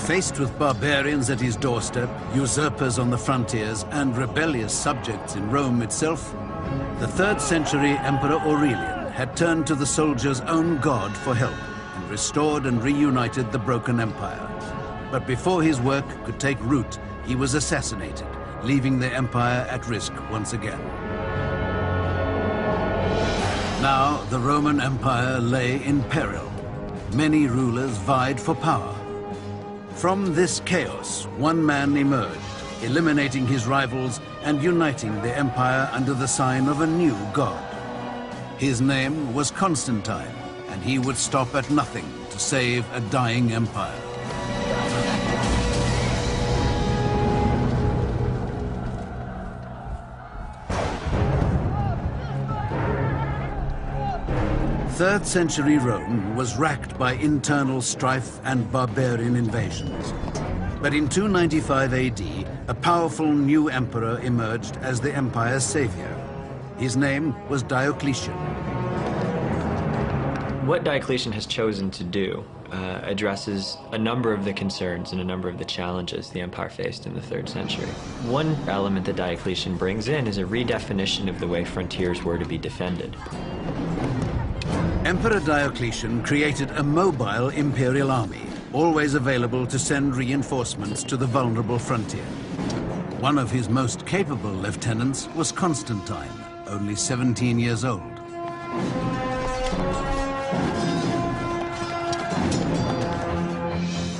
Faced with barbarians at his doorstep, usurpers on the frontiers, and rebellious subjects in Rome itself, the 3rd century Emperor Aurelian had turned to the soldier's own god for help and restored and reunited the broken empire. But before his work could take root, he was assassinated, leaving the empire at risk once again. Now the Roman Empire lay in peril. Many rulers vied for power. From this chaos, one man emerged, eliminating his rivals and uniting the empire under the sign of a new god. His name was Constantine, and he would stop at nothing to save a dying empire. Third century Rome was racked by internal strife and barbarian invasions. But in 295 AD, a powerful new emperor emerged as the empire's savior. His name was Diocletian. What Diocletian has chosen to do addresses a number of the concerns and a number of the challenges the empire faced in the 3rd century. One element that Diocletian brings in is a redefinition of the way frontiers were to be defended. Emperor Diocletian created a mobile imperial army, always available to send reinforcements to the vulnerable frontier. One of his most capable lieutenants was Constantine, only 17 years old.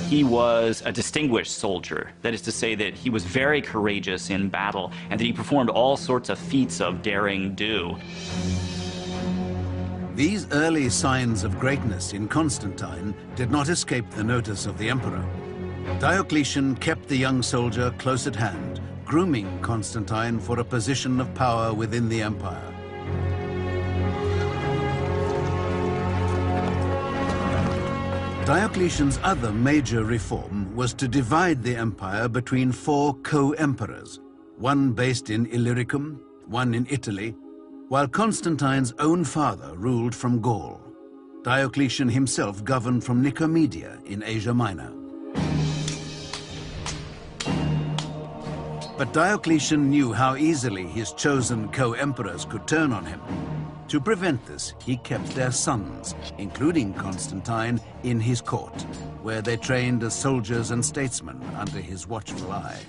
He was a distinguished soldier. That is to say that he was very courageous in battle and that he performed all sorts of feats of daring do. These early signs of greatness in Constantine did not escape the notice of the emperor. Diocletian kept the young soldier close at hand, grooming Constantine for a position of power within the empire. Diocletian's other major reform was to divide the empire between 4 co-emperors, one based in Illyricum, one in Italy, while Constantine's own father ruled from Gaul. Diocletian himself governed from Nicomedia in Asia Minor. But Diocletian knew how easily his chosen co-emperors could turn on him. To prevent this, he kept their sons, including Constantine, in his court, where they trained as soldiers and statesmen under his watchful eye.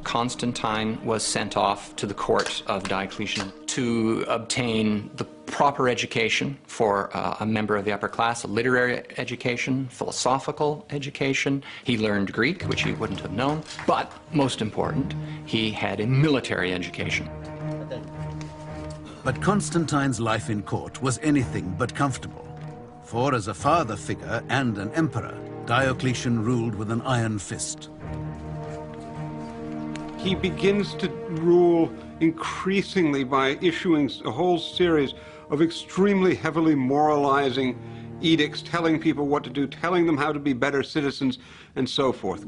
Constantine was sent off to the court of Diocletian to obtain the proper education for a member of the upper class, a literary education, philosophical education. He learned Greek, which he wouldn't have known, but most important, he had a military education. But Constantine's life in court was anything but comfortable. For as a father figure and an emperor, Diocletian ruled with an iron fist. He begins to rule increasingly by issuing a whole series of extremely heavily moralizing edicts, telling people what to do, telling them how to be better citizens, and so forth.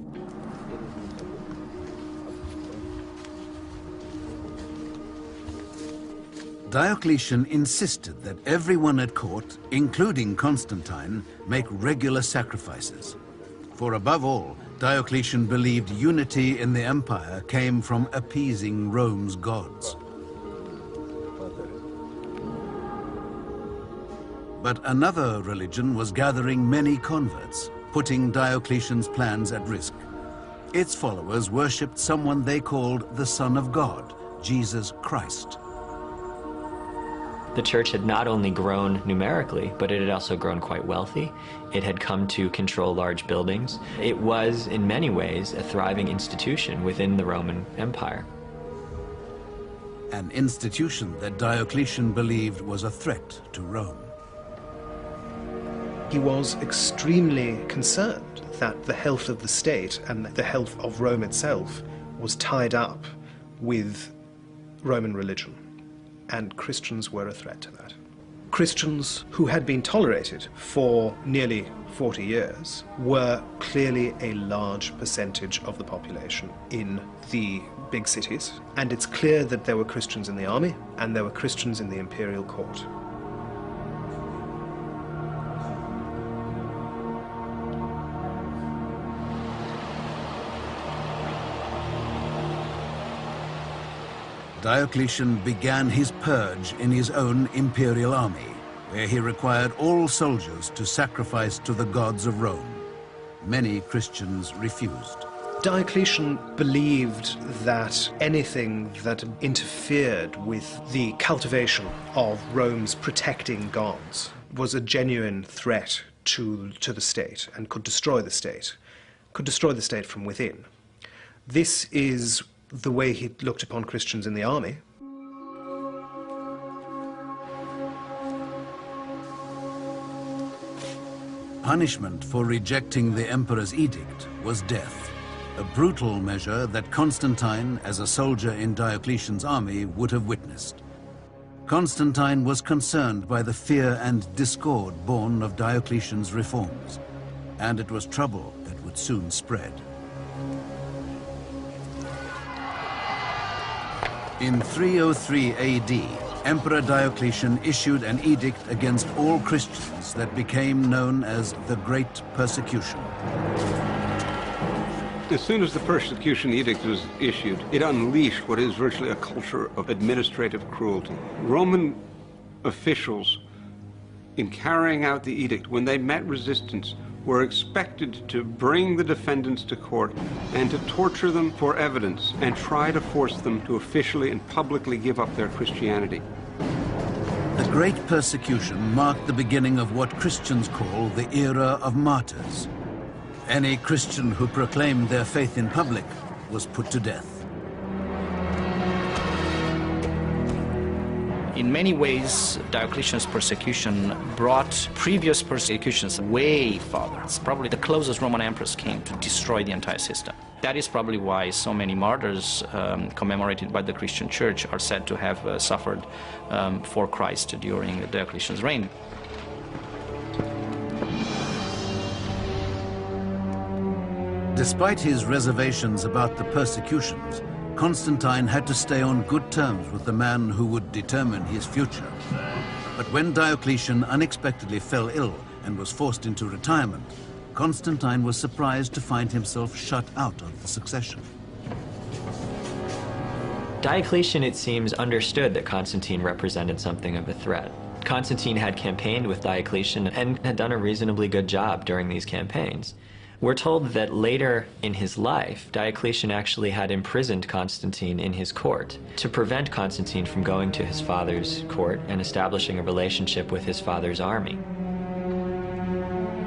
Diocletian insisted that everyone at court, including Constantine, make regular sacrifices. For above all, Diocletian believed unity in the empire came from appeasing Rome's gods. But another religion was gathering many converts, putting Diocletian's plans at risk. Its followers worshipped someone they called the Son of God, Jesus Christ. The church had not only grown numerically, but it had also grown quite wealthy. It had come to control large buildings. It was, in many ways, a thriving institution within the Roman Empire. An institution that Diocletian believed was a threat to Rome. He was extremely concerned that the health of the state and the health of Rome itself was tied up with Roman religion. And Christians were a threat to that. Christians who had been tolerated for nearly 40 years were clearly a large percentage of the population in the big cities. And it's clear that there were Christians in the army and there were Christians in the imperial court. Diocletian began his purge in his own imperial army, where he required all soldiers to sacrifice to the gods of Rome. Many Christians refused. Diocletian believed that anything that interfered with the cultivation of Rome's protecting gods was a genuine threat to the state and could destroy the state from within. This is the way he looked upon Christians in the army. Punishment for rejecting the emperor's edict was death, a brutal measure that Constantine, as a soldier in Diocletian's army, would have witnessed. Constantine was concerned by the fear and discord born of Diocletian's reforms, and it was trouble that would soon spread. In 303 AD, Emperor Diocletian issued an edict against all Christians that became known as the Great Persecution. As soon as the persecution edict was issued, it unleashed what is virtually a culture of administrative cruelty. Roman officials, in carrying out the edict, when they met resistance, were expected to bring the defendants to court and to torture them for evidence and try to force them to officially and publicly give up their Christianity. The Great Persecution marked the beginning of what Christians call the era of martyrs. Any Christian who proclaimed their faith in public was put to death. In many ways, Diocletian's persecution brought previous persecutions way farther. It's probably the closest Roman emperors came to destroy the entire system. That is probably why so many martyrs commemorated by the Christian Church are said to have suffered for Christ during Diocletian's reign. Despite his reservations about the persecutions, Constantine had to stay on good terms with the man who would determine his future. But when Diocletian unexpectedly fell ill and was forced into retirement, Constantine was surprised to find himself shut out of the succession. Diocletian, it seems, understood that Constantine represented something of a threat. Constantine had campaigned with Diocletian and had done a reasonably good job during these campaigns. We're told that later in his life, Diocletian actually had imprisoned Constantine in his court to prevent Constantine from going to his father's court and establishing a relationship with his father's army.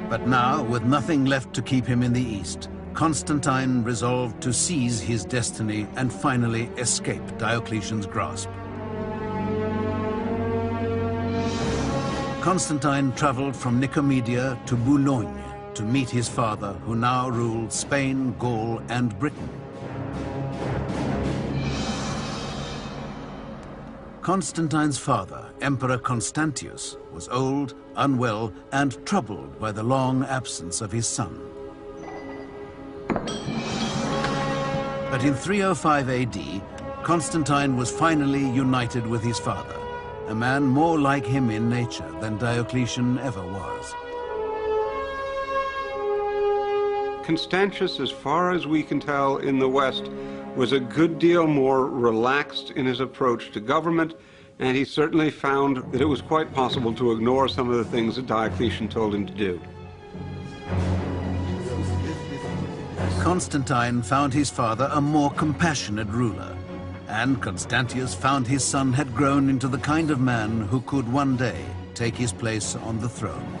But now, with nothing left to keep him in the east, Constantine resolved to seize his destiny and finally escape Diocletian's grasp. Constantine traveled from Nicomedia to Boulogne to meet his father, who now ruled Spain, Gaul, and Britain. Constantine's father, Emperor Constantius, was old, unwell, and troubled by the long absence of his son. But in 305 AD, Constantine was finally united with his father, a man more like him in nature than Diocletian ever was. Constantius, as far as we can tell in the West, was a good deal more relaxed in his approach to government, and he certainly found that it was quite possible to ignore some of the things that Diocletian told him to do. Constantine found his father a more compassionate ruler, and Constantius found his son had grown into the kind of man who could one day take his place on the throne.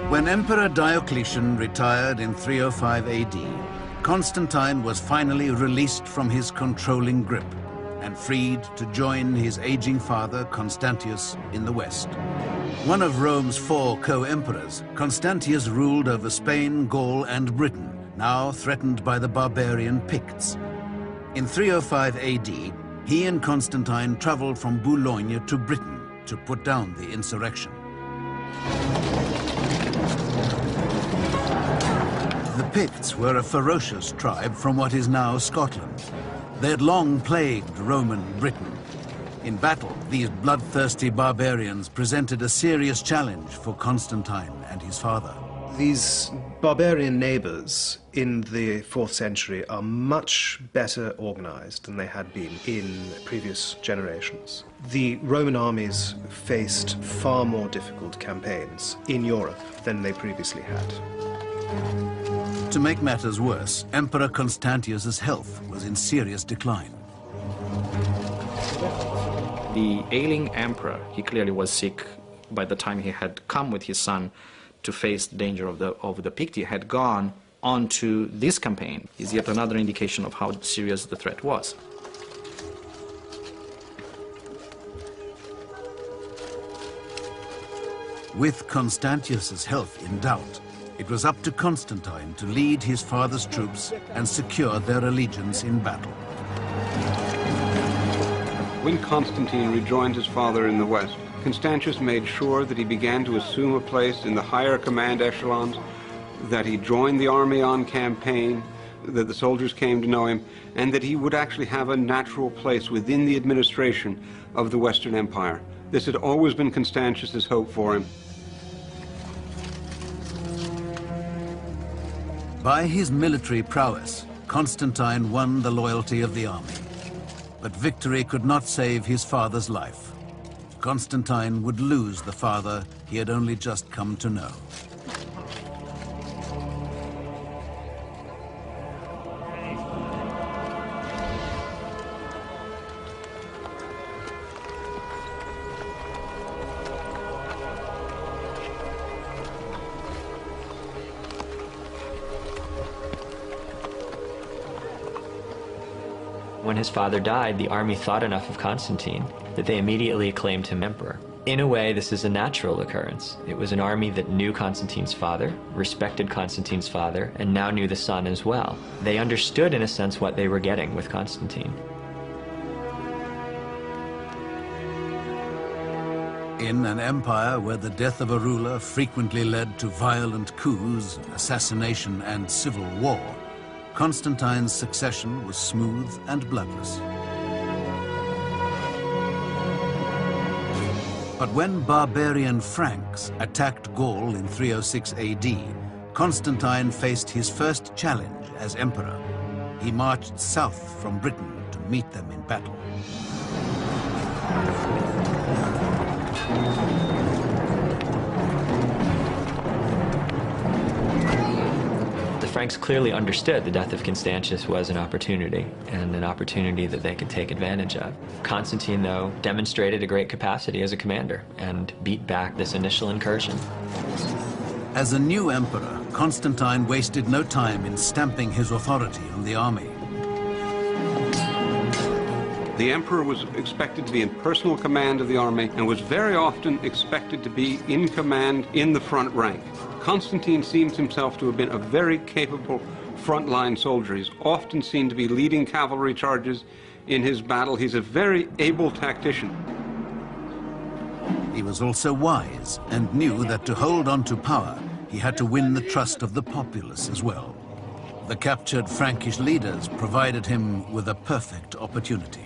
When Emperor Diocletian retired in 305 AD, Constantine was finally released from his controlling grip and freed to join his aging father, Constantius, in the west. One of Rome's 4 co-emperors, Constantius ruled over Spain, Gaul, and Britain, now threatened by the barbarian Picts. In 305 AD, he and Constantine traveled from Boulogne to Britain to put down the insurrection. The Picts were a ferocious tribe from what is now Scotland. They had long plagued Roman Britain. In battle, these bloodthirsty barbarians presented a serious challenge for Constantine and his father. These barbarian neighbors in the 4th century are much better organized than they had been in previous generations. The Roman armies faced far more difficult campaigns in Europe than they previously had. To make matters worse, Emperor Constantius's health was in serious decline. The ailing emperor, he clearly was sick by the time he had come with his son to face the danger of the Picti, had gone on to this campaign, is yet another indication of how serious the threat was. With Constantius's health in doubt, it was up to Constantine to lead his father's troops and secure their allegiance in battle. When Constantine rejoined his father in the west, Constantius made sure that he began to assume a place in the higher command echelons, that he joined the army on campaign, that the soldiers came to know him, and that he would actually have a natural place within the administration of the Western Empire. This had always been Constantius's hope for him. By his military prowess, Constantine won the loyalty of the army. But victory could not save his father's life. Constantine would lose the father he had only just come to know. When his father died, the army thought enough of Constantine that they immediately acclaimed him emperor. In a way, this is a natural occurrence. It was an army that knew Constantine's father, respected Constantine's father, and now knew the son as well. They understood, in a sense, what they were getting with Constantine. In an empire where the death of a ruler frequently led to violent coups, assassination, and civil war, Constantine's succession was smooth and bloodless. But when barbarian Franks attacked Gaul in 306 AD, Constantine faced his first challenge as emperor. He marched south from Britain to meet them in battle. The Franks clearly understood the death of Constantius was an opportunity, and an opportunity that they could take advantage of. Constantine, though, demonstrated a great capacity as a commander and beat back this initial incursion. As a new emperor, Constantine wasted no time in stamping his authority on the army. The emperor was expected to be in personal command of the army and was very often expected to be in command in the front rank. Constantine seems himself to have been a very capable frontline soldier. He's often seen to be leading cavalry charges in his battle. He's a very able tactician. He was also wise and knew that to hold on to power, he had to win the trust of the populace as well. The captured Frankish leaders provided him with a perfect opportunity.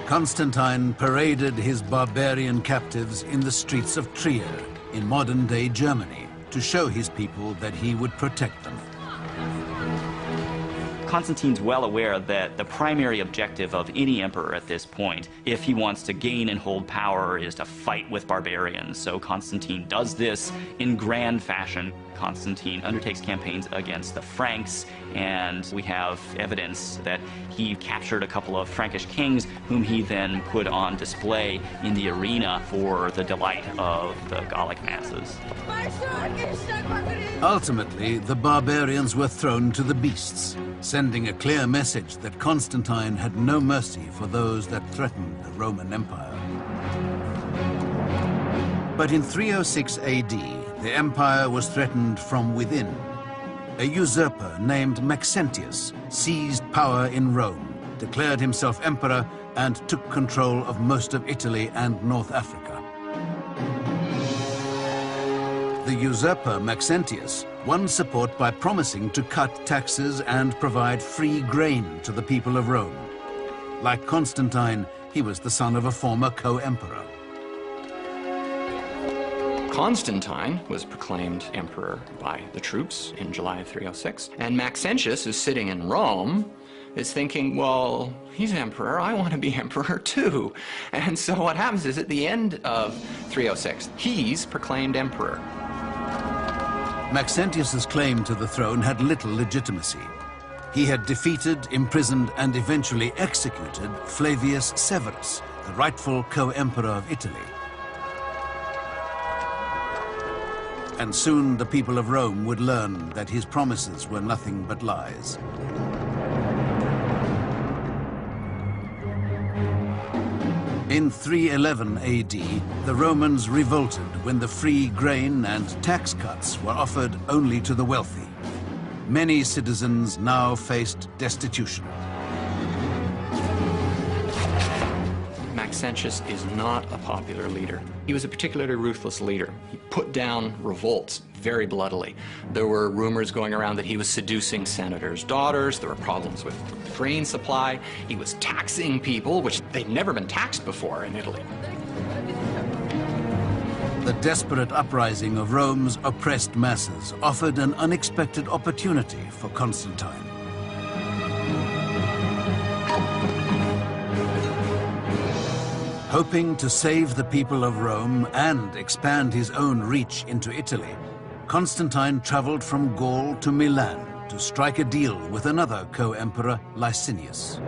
Constantine paraded his barbarian captives in the streets of Trier, in modern-day Germany, to show his people that he would protect them. Constantine's well aware that the primary objective of any emperor at this point, if he wants to gain and hold power, is to fight with barbarians. So Constantine does this in grand fashion. Constantine undertakes campaigns against the Franks, and we have evidence that he captured a couple of Frankish kings whom he then put on display in the arena for the delight of the Gallic masses. Ultimately, the barbarians were thrown to the beasts, sending a clear message that Constantine had no mercy for those that threatened the Roman Empire. But in 306 AD, the empire was threatened from within. A usurper named Maxentius seized power in Rome, declared himself emperor, and took control of most of Italy and North Africa. The usurper Maxentius won support by promising to cut taxes and provide free grain to the people of Rome. Like Constantine, he was the son of a former co-emperor. Constantine was proclaimed emperor by the troops in July of 306, and Maxentius, who's sitting in Rome, is thinking, well, he's emperor, I want to be emperor too. And so what happens is at the end of 306, he's proclaimed emperor. Maxentius's claim to the throne had little legitimacy. He had defeated, imprisoned, and eventually executed Flavius Severus, the rightful co-emperor of Italy. And soon the people of Rome would learn that his promises were nothing but lies. In 311 AD, the Romans revolted when the free grain and tax cuts were offered only to the wealthy. Many citizens now faced destitution. Maxentius is not a popular leader. He was a particularly ruthless leader. He put down revolts very bloodily. There were rumors going around that he was seducing senators' daughters. There were problems with the grain supply. He was taxing people, which they'd never been taxed before in Italy. The desperate uprising of Rome's oppressed masses offered an unexpected opportunity for Constantine. Hoping to save the people of Rome and expand his own reach into Italy, Constantine traveled from Gaul to Milan to strike a deal with another co-emperor, Licinius.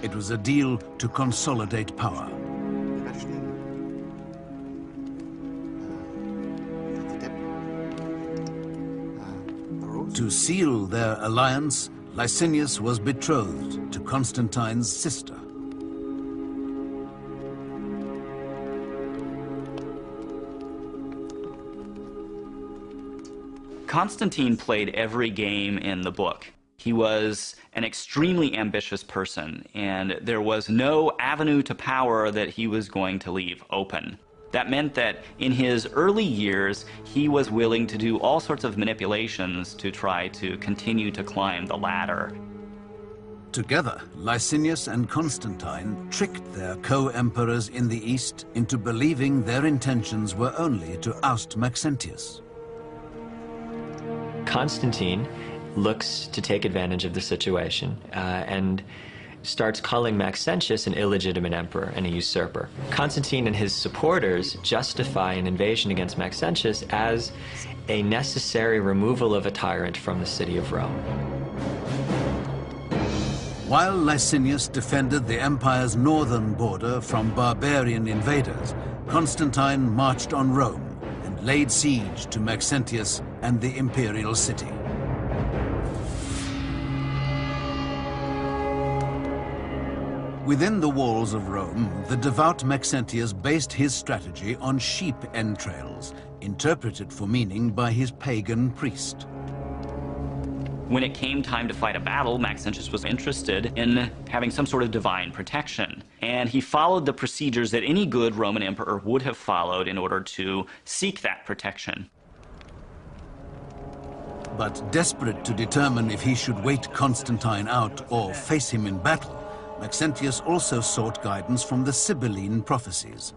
It was a deal to consolidate power. To seal their alliance, Licinius was betrothed to Constantine's sister. Constantine played every game in the book. He was an extremely ambitious person, and there was no avenue to power that he was going to leave open. That meant that in his early years, he was willing to do all sorts of manipulations to try to continue to climb the ladder. Together, Licinius and Constantine tricked their co-emperors in the East into believing their intentions were only to oust Maxentius. Constantine looks to take advantage of the situation and starts calling Maxentius an illegitimate emperor and a usurper. Constantine and his supporters justify an invasion against Maxentius as a necessary removal of a tyrant from the city of Rome. While Licinius defended the empire's northern border from barbarian invaders, Constantine marched on Rome and laid siege to Maxentius and the imperial city. Within the walls of Rome, the devout Maxentius based his strategy on sheep entrails, interpreted for meaning by his pagan priest. When it came time to fight a battle, Maxentius was interested in having some sort of divine protection. And he followed the procedures that any good Roman emperor would have followed in order to seek that protection. But desperate to determine if he should wait Constantine out or face him in battle, Maxentius also sought guidance from the Sibylline prophecies.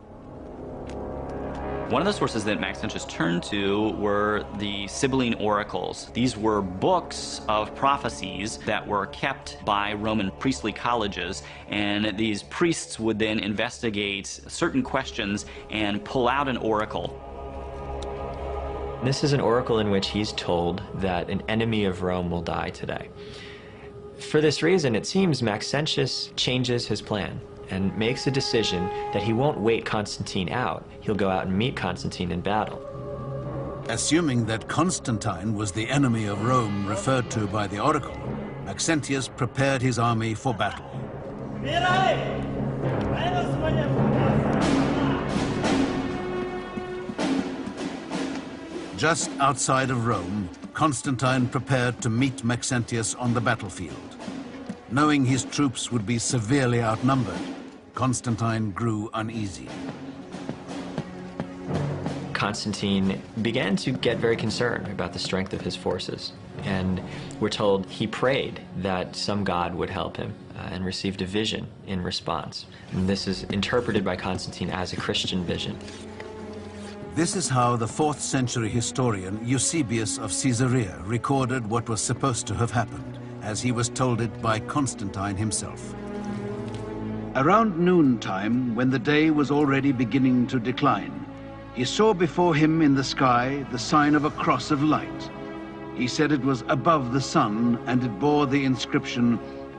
One of the sources that Maxentius turned to were the Sibylline oracles. These were books of prophecies that were kept by Roman priestly colleges, and these priests would then investigate certain questions and pull out an oracle. This is an oracle in which he's told that an enemy of Rome will die today. For this reason, it seems Maxentius changes his plan and makes a decision that he won't wait Constantine out. He'll go out and meet Constantine in battle. Assuming that Constantine was the enemy of Rome referred to by the oracle, Maxentius prepared his army for battle. Just outside of Rome, Constantine prepared to meet Maxentius on the battlefield. Knowing his troops would be severely outnumbered, Constantine grew uneasy. Constantine began to get very concerned about the strength of his forces, and we're told he prayed that some god would help him and received a vision in response. And this is interpreted by Constantine as a Christian vision. This is how the 4th century historian Eusebius of Caesarea recorded what was supposed to have happened, as he was told it by Constantine himself. Around noontime, when the day was already beginning to decline, he saw before him in the sky the sign of a cross of light. He said it was above the sun, and it bore the inscription,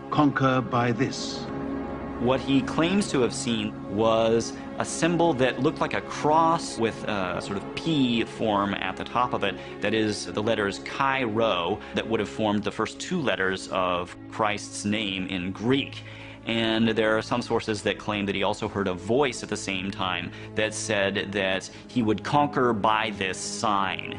"Conquer by this." What he claims to have seen was a symbol that looked like a cross with a sort of P form at the top of it, that is the letters Chi Rho, that would have formed the first 2 letters of Christ's name in Greek. And there are some sources that claim that he also heard a voice at the same time that said that he would conquer by this sign.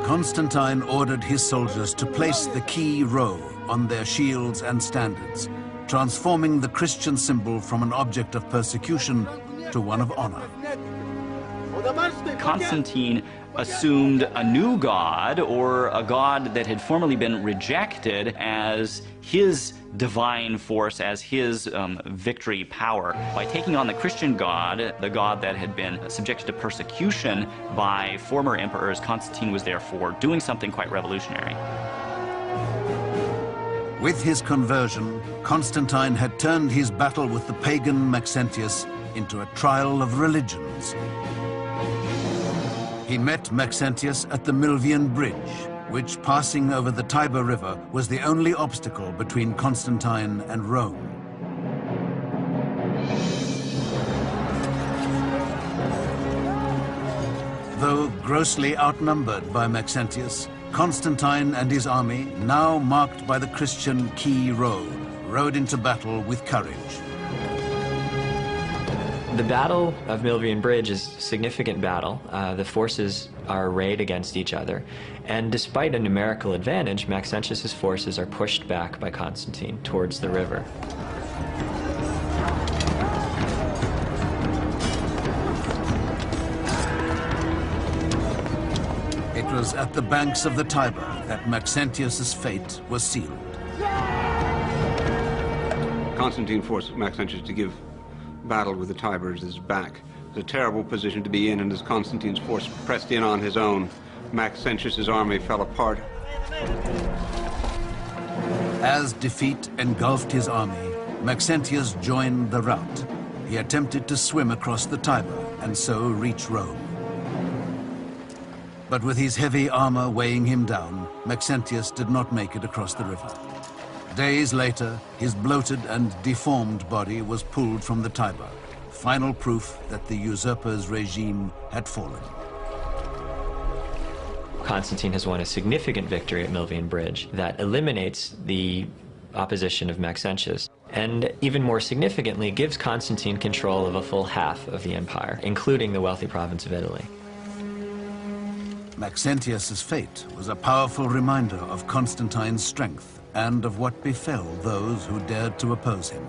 Constantine ordered his soldiers to place the Chi Rho on their shields and standards, transforming the Christian symbol from an object of persecution to one of honor. Constantine assumed a new god, or a god that had formerly been rejected, as his divine force, as his victory power. By taking on the Christian god, the god that had been subjected to persecution by former emperors, Constantine was therefore doing something quite revolutionary. With his conversion, Constantine had turned his battle with the pagan Maxentius into a trial of religions. He met Maxentius at the Milvian Bridge, which, passing over the Tiber River, was the only obstacle between Constantine and Rome. Though grossly outnumbered by Maxentius, Constantine and his army, now marked by the Christian Chi Rho, rode into battle with courage. The Battle of Milvian Bridge is a significant battle. The forces are arrayed against each other, and despite a numerical advantage, Maxentius's forces are pushed back by Constantine towards the river. It was at the banks of the Tiber that Maxentius's fate was sealed. Constantine forced Maxentius to give battle with the Tiber at his back. It was a terrible position to be in, and as Constantine's force pressed in on his own, Maxentius's army fell apart. As defeat engulfed his army, Maxentius joined the rout. He attempted to swim across the Tiber and so reach Rome. But with his heavy armor weighing him down, Maxentius did not make it across the river. Days later, his bloated and deformed body was pulled from the Tiber, final proof that the usurper's regime had fallen. Constantine has won a significant victory at Milvian Bridge that eliminates the opposition of Maxentius, and even more significantly, gives Constantine control of a full half of the empire, including the wealthy province of Italy. Maxentius's fate was a powerful reminder of Constantine's strength and of what befell those who dared to oppose him.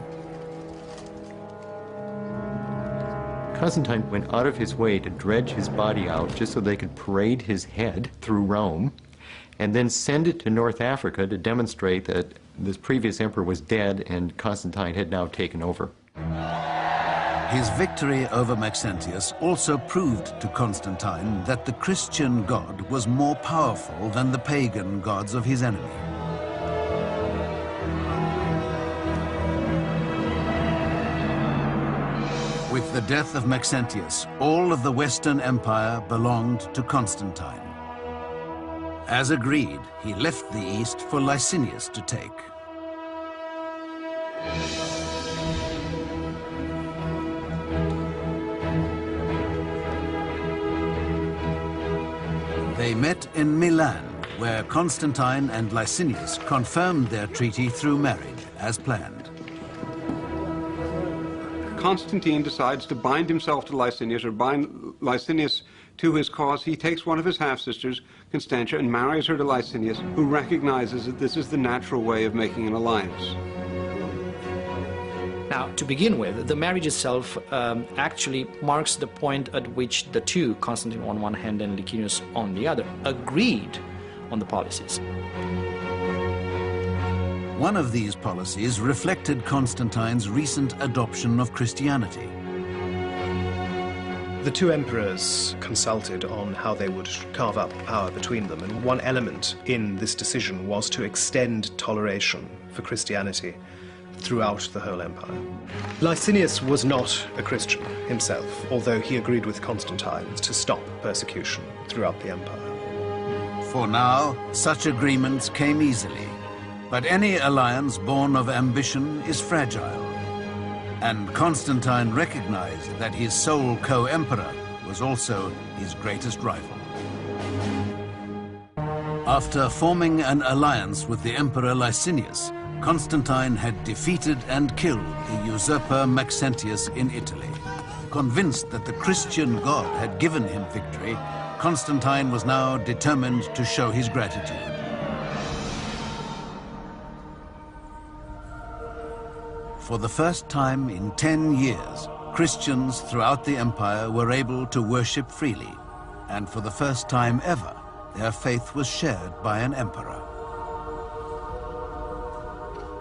Constantine went out of his way to dredge his body out just so they could parade his head through Rome and then send it to North Africa to demonstrate that this previous emperor was dead and Constantine had now taken over. His victory over Maxentius also proved to Constantine that the Christian god was more powerful than the pagan gods of his enemy. With the death of Maxentius, all of the Western Empire belonged to Constantine. As agreed, he left the east for Licinius to take. They met in Milan, where Constantine and Licinius confirmed their treaty through marriage, as planned. Constantine decides to bind himself to Licinius, or bind Licinius to his cause. He takes one of his half-sisters, Constantia, and marries her to Licinius, who recognizes that this is the natural way of making an alliance. Now, to begin with, the marriage itself actually marks the point at which the two, Constantine on one hand and Licinius on the other, agreed on the policies. One of these policies reflected Constantine's recent adoption of Christianity. The two emperors consulted on how they would carve up power between them, and one element in this decision was to extend toleration for Christianity throughout the whole empire. Licinius was not a Christian himself, although he agreed with Constantine to stop persecution throughout the empire. For now, such agreements came easily, but any alliance born of ambition is fragile. And Constantine recognized that his sole co-emperor was also his greatest rival. After forming an alliance with the Emperor Licinius, Constantine had defeated and killed the usurper Maxentius in Italy. Convinced that the Christian God had given him victory, Constantine was now determined to show his gratitude. For the first time in 10 years, Christians throughout the empire were able to worship freely, and for the first time ever, their faith was shared by an emperor.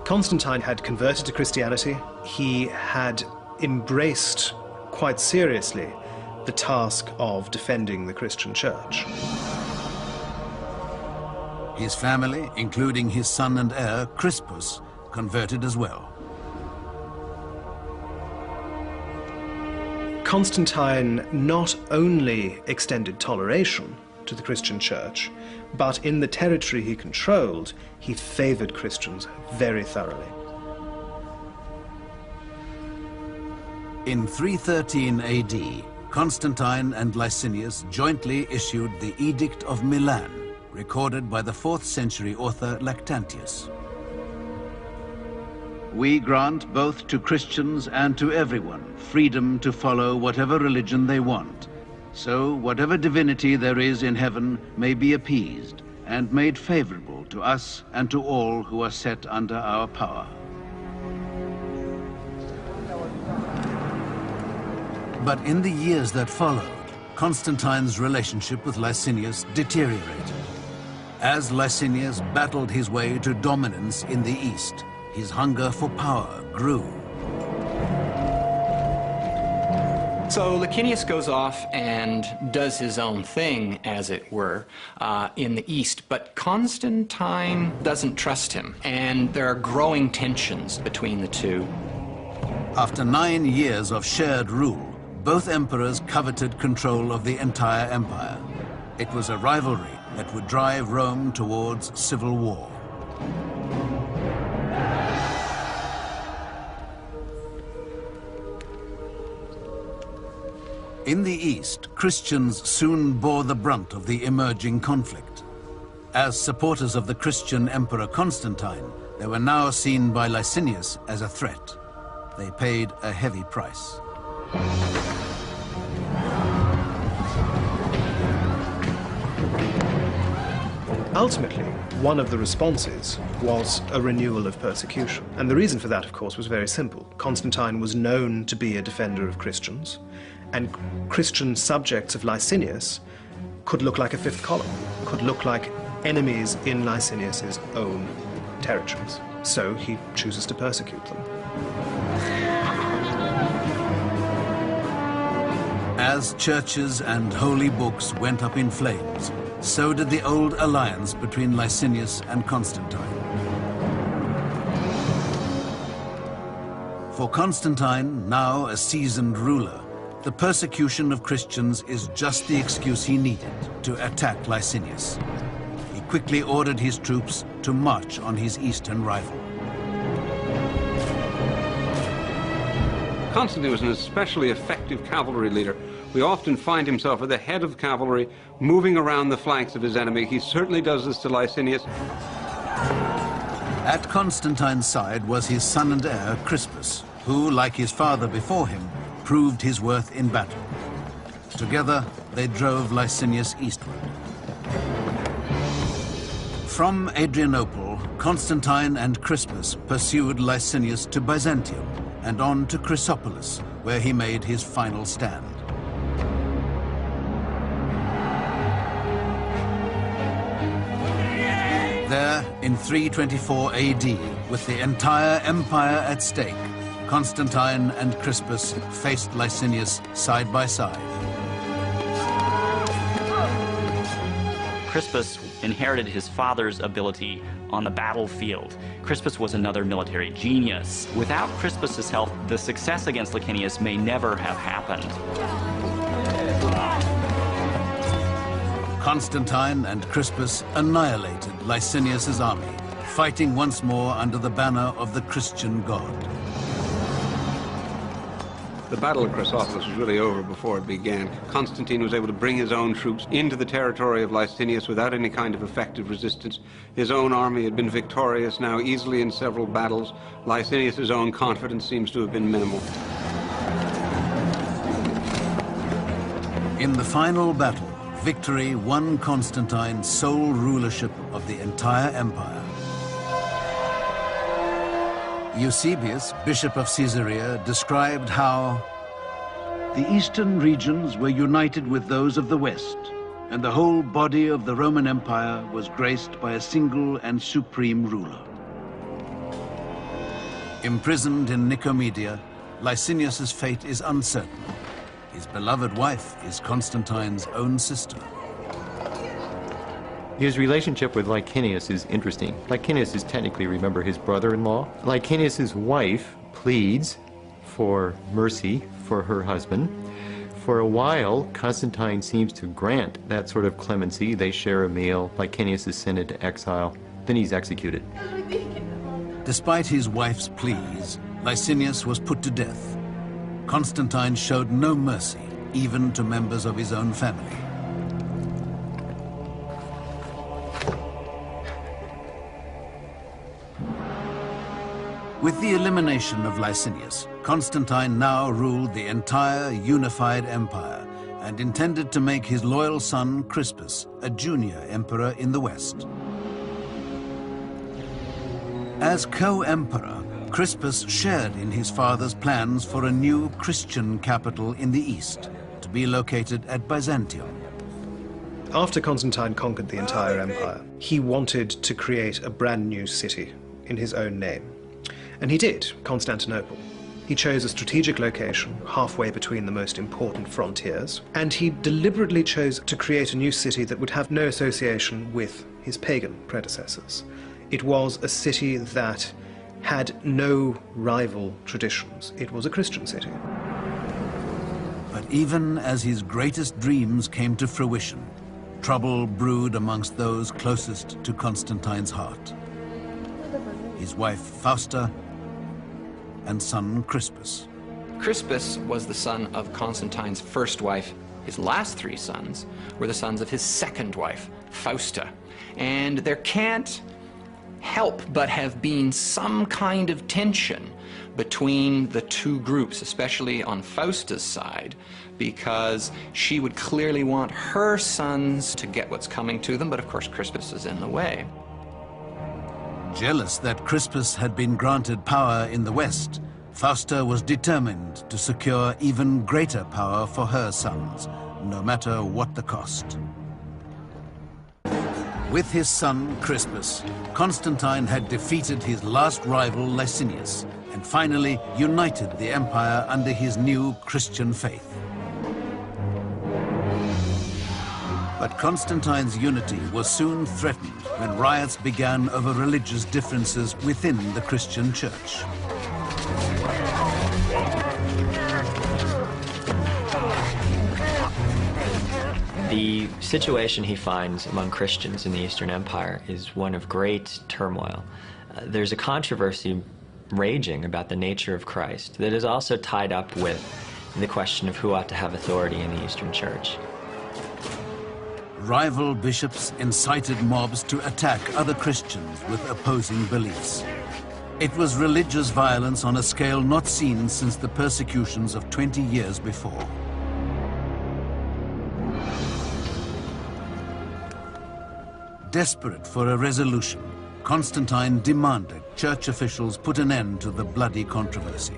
Constantine had converted to Christianity. He had embraced quite seriously the task of defending the Christian church. His family, including his son and heir, Crispus, converted as well. Constantine not only extended toleration to the Christian church, but in the territory he controlled, he favored Christians very thoroughly. In 313 AD, Constantine and Licinius jointly issued the Edict of Milan, recorded by the 4th century author Lactantius. We grant both to Christians and to everyone freedom to follow whatever religion they want, so whatever divinity there is in heaven may be appeased and made favorable to us and to all who are set under our power. But in the years that followed, Constantine's relationship with Licinius deteriorated. As Licinius battled his way to dominance in the East, his hunger for power grew. So Licinius goes off and does his own thing, as it were, in the East, but Constantine doesn't trust him, and there are growing tensions between the two. After 9 years of shared rule, both emperors coveted control of the entire empire. It was a rivalry that would drive Rome towards civil war. In the East, Christians soon bore the brunt of the emerging conflict. As supporters of the Christian Emperor Constantine, they were now seen by Licinius as a threat. They paid a heavy price. Ultimately, one of the responses was a renewal of persecution. And the reason for that, of course, was very simple. Constantine was known to be a defender of Christians, and Christian subjects of Licinius could look like a fifth column, could look like enemies in Licinius's own territories. So he chooses to persecute them. As churches and holy books went up in flames, so did the old alliance between Licinius and Constantine. For Constantine, now a seasoned ruler, the persecution of Christians is just the excuse he needed to attack Licinius. He quickly ordered his troops to march on his eastern rival. Constantine was an especially effective cavalry leader. We often find himself at the head of cavalry, moving around the flanks of his enemy. He certainly does this to Licinius. At Constantine's side was his son and heir, Crispus, who, like his father before him, proved his worth in battle. Together, they drove Licinius eastward. From Adrianople, Constantine and Crispus pursued Licinius to Byzantium and on to Chrysopolis, where he made his final stand. There, in 324 AD, with the entire empire at stake, Constantine and Crispus faced Licinius side by side. Crispus inherited his father's ability on the battlefield. Crispus was another military genius. Without Crispus's help, the success against Licinius may never have happened. Constantine and Crispus annihilated Licinius's army, fighting once more under the banner of the Christian God. The Battle of Chrysopolis was really over before it began. Constantine was able to bring his own troops into the territory of Licinius without any kind of effective resistance. His own army had been victorious now easily in several battles. Licinius's own confidence seems to have been minimal. In the final battle, victory won Constantine's sole rulership of the entire empire. Eusebius, Bishop of Caesarea, described how the eastern regions were united with those of the west, and the whole body of the Roman Empire was graced by a single and supreme ruler. Imprisoned in Nicomedia, Licinius's fate is uncertain. His beloved wife is Constantine's own sister. His relationship with Licinius is interesting. Licinius is technically, remember, his brother-in-law. Licinius's wife pleads for mercy for her husband. For a while, Constantine seems to grant that sort of clemency. They share a meal. Licinius is sent into exile. Then he's executed. Despite his wife's pleas, Licinius was put to death. Constantine showed no mercy, even to members of his own family. With the elimination of Licinius, Constantine now ruled the entire unified empire and intended to make his loyal son Crispus a junior emperor in the west. As co-emperor, Crispus shared in his father's plans for a new Christian capital in the east, to be located at Byzantium. After Constantine conquered the entire empire, he wanted to create a brand new city in his own name. And he did, Constantinople. He chose a strategic location halfway between the most important frontiers, and he deliberately chose to create a new city that would have no association with his pagan predecessors. It was a city that had no rival traditions. It was a Christian city. But even as his greatest dreams came to fruition, trouble brewed amongst those closest to Constantine's heart. His wife Fausta and son Crispus. Crispus was the son of Constantine's first wife. His last three sons were the sons of his second wife, Fausta. And there can't help but have been some kind of tension between the two groups, especially on Fausta's side, because she would clearly want her sons to get what's coming to them, but of course Crispus is in the way. Jealous that Crispus had been granted power in the west, Fausta was determined to secure even greater power for her sons, no matter what the cost. With his son Crispus, Constantine had defeated his last rival Licinius and finally united the empire under his new Christian faith. But Constantine's unity was soon threatened when riots began over religious differences within the Christian church. The situation he finds among Christians in the Eastern Empire is one of great turmoil. There's a controversy raging about the nature of Christ that is also tied up with the question of who ought to have authority in the Eastern Church. Rival bishops incited mobs to attack other Christians with opposing beliefs. It was religious violence on a scale not seen since the persecutions of 20 years before. Desperate for a resolution, Constantine demanded church officials put an end to the bloody controversy.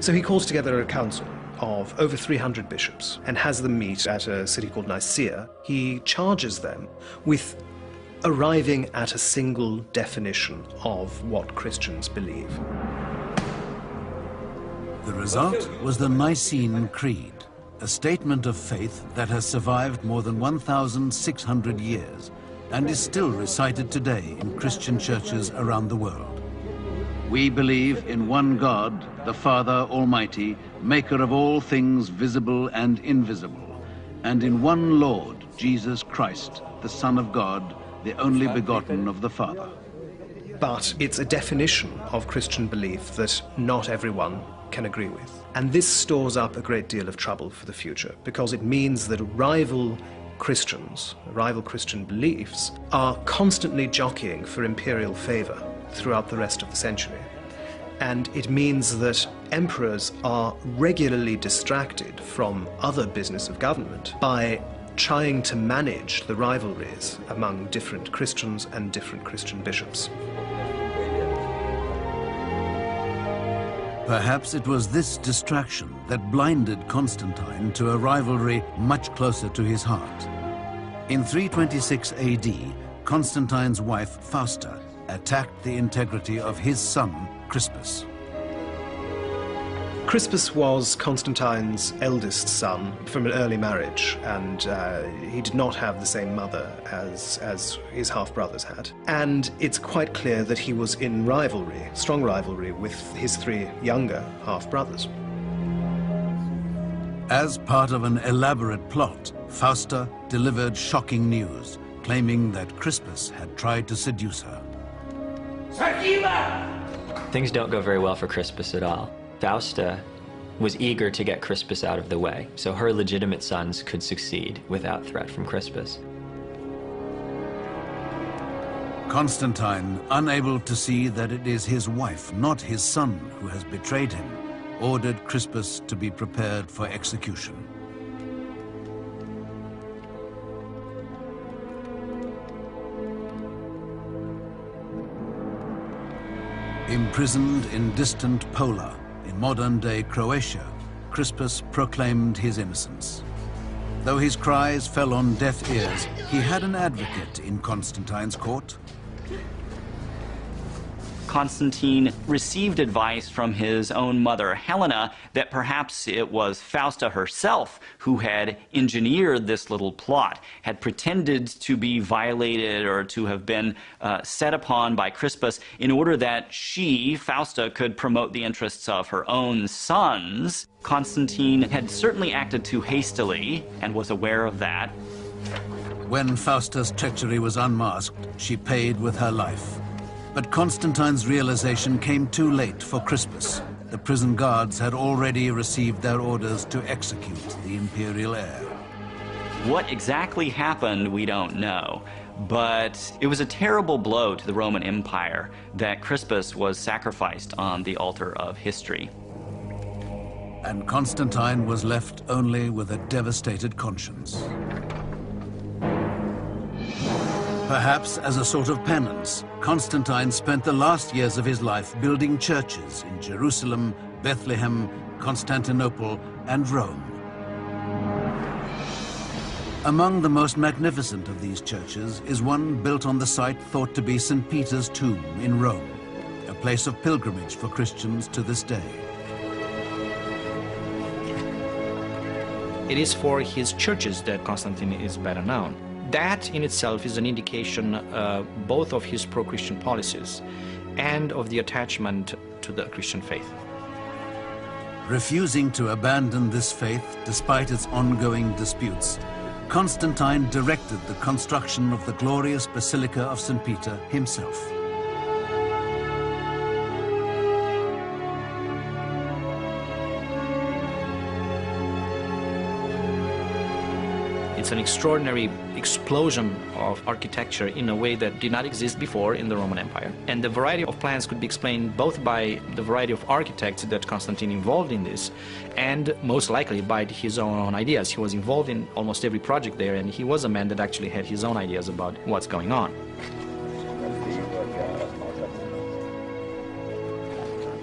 So he calls together a council of over 300 bishops and has them meet at a city called Nicaea. He charges them with arriving at a single definition of what Christians believe. The result was the Nicene Creed, a statement of faith that has survived more than 1,600 years and is still recited today in Christian churches around the world. We believe in one God, the Father Almighty, maker of all things visible and invisible, and in one Lord, Jesus Christ, the Son of God, the only begotten of the Father. But it's a definition of Christian belief that not everyone can agree with. And this stores up a great deal of trouble for the future, because it means that rival Christians, rival Christian beliefs, are constantly jockeying for imperial favor throughout the rest of the century. And it means that emperors are regularly distracted from other business of government by trying to manage the rivalries among different Christians and different Christian bishops. Perhaps it was this distraction that blinded Constantine to a rivalry much closer to his heart. In 326 AD, Constantine's wife Fausta attacked the integrity of his son, Crispus. Crispus was Constantine's eldest son from an early marriage, and he did not have the same mother as his half-brothers had. And it's quite clear that he was in rivalry, strong rivalry, with his three younger half-brothers. As part of an elaborate plot, Fausta delivered shocking news, claiming that Crispus had tried to seduce her. Things don't go very well for Crispus at all. Fausta was eager to get Crispus out of the way, so her legitimate sons could succeed without threat from Crispus. Constantine, unable to see that it is his wife, not his son, who has betrayed him, ordered Crispus to be prepared for execution. Imprisoned in distant Pola, in modern-day Croatia, Crispus proclaimed his innocence. Though his cries fell on deaf ears, he had an advocate in Constantine's court. Constantine received advice from his own mother, Helena, that perhaps it was Fausta herself who had engineered this little plot, had pretended to be violated or to have been set upon by Crispus in order that she, Fausta, could promote the interests of her own sons. Constantine had certainly acted too hastily and was aware of that. When Fausta's treachery was unmasked, she paid with her life. But Constantine's realization came too late for Crispus. The prison guards had already received their orders to execute the imperial heir. What exactly happened, we don't know. But it was a terrible blow to the Roman Empire that Crispus was sacrificed on the altar of history. And Constantine was left only with a devastated conscience. Perhaps as a sort of penance, Constantine spent the last years of his life building churches in Jerusalem, Bethlehem, Constantinople, and Rome. Among the most magnificent of these churches is one built on the site thought to be St. Peter's tomb in Rome, a place of pilgrimage for Christians to this day. It is for his churches that Constantine is better known. That in itself is an indication both of his pro-Christian policies and of the attachment to the Christian faith. Refusing to abandon this faith despite its ongoing disputes, Constantine directed the construction of the glorious Basilica of St. Peter himself. It's an extraordinary explosion of architecture in a way that did not exist before in the Roman Empire. And the variety of plans could be explained both by the variety of architects that Constantine involved in this, and most likely by his own ideas. He was involved in almost every project there, and he was a man that actually had his own ideas about what's going on.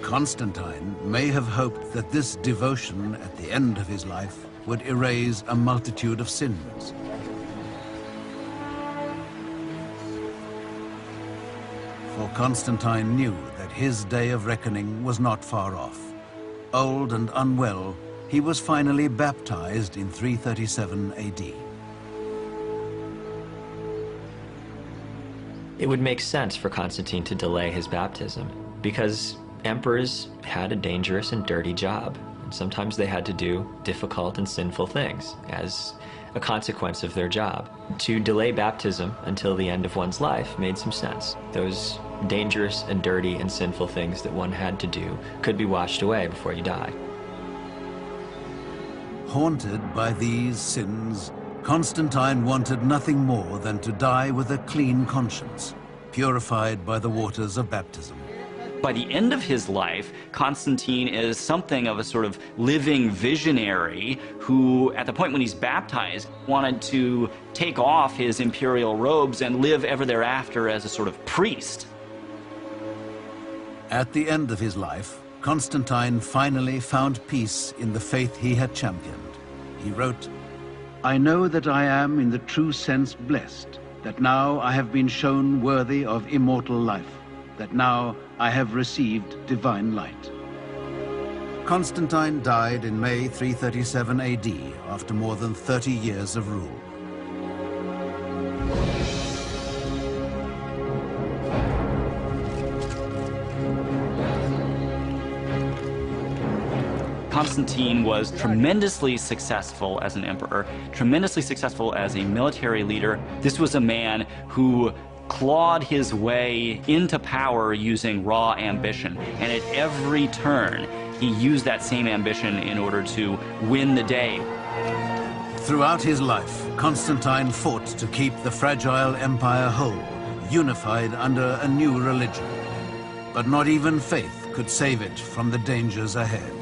Constantine may have hoped that this devotion at the end of his life would erase a multitude of sins. For Constantine knew that his day of reckoning was not far off. Old and unwell, he was finally baptized in 337 AD. It would make sense for Constantine to delay his baptism because emperors had a dangerous and dirty job. And sometimes they had to do difficult and sinful things as a consequence of their job. To delay baptism until the end of one's life made some sense. Those dangerous and dirty and sinful things that one had to do could be washed away before you die. Haunted by these sins, Constantine wanted nothing more than to die with a clean conscience, purified by the waters of baptism. By the end of his life, Constantine is something of a sort of living visionary who, at the point when he's baptized, wanted to take off his imperial robes and live ever thereafter as a sort of priest. At the end of his life, Constantine finally found peace in the faith he had championed. He wrote, "I know that I am in the true sense blessed, that now I have been shown worthy of immortal life, that now I have received divine light." Constantine died in May 337 AD after more than 30 years of rule. Constantine was tremendously successful as an emperor, tremendously successful as a military leader. This was a man who clawed his way into power using raw ambition, and at every turn he used that same ambition in order to win the day. Throughout his life, Constantine fought to keep the fragile empire whole, unified under a new religion. But not even faith could save it from the dangers ahead.